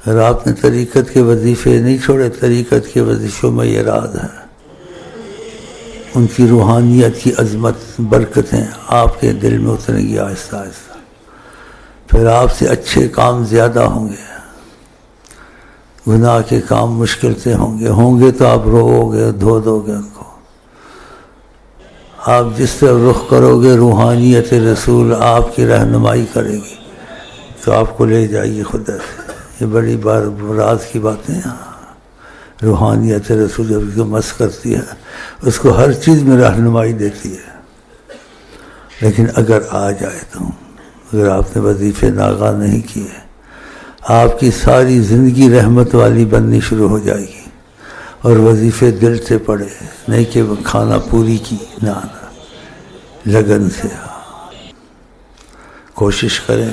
اگر آپ نے طریقت کے وظیفے نہیں چھوڑے، طریقت کے وظیفوں میں یہ راز ہے، ان کی روحانیت کی عظمت، برکتیں آپ کے دل میں اتریں گی آہستہ آہستہ، پھر آپ سے اچھے کام زیادہ ہوں گے، گناہ کے کام مشکل سے ہوں گے تو آپ رو گے، دھو دو گے ان کو۔ آپ جس طرح رخ کرو گے روحانیت رسول آپ کی رہنمائی کرے گی تو آپ کو لے جائیے خدا سے۔ یہ بڑی راز کی باتیں ہیں۔ روحانیت رسول جب اس کو مس کرتی ہے اس کو ہر چیز میں رہنمائی دیتی ہے، لیکن اگر آ جائے تو، اگر آپ نے وظیفے ناغہ نہیں کیے، آپ کی ساری زندگی رحمت والی بننی شروع ہو جائے گی، اور وظیفے دل سے پڑے، نہیں کہ وہ کھانا پوری کی، نہ لگن سے۔ کوشش کریں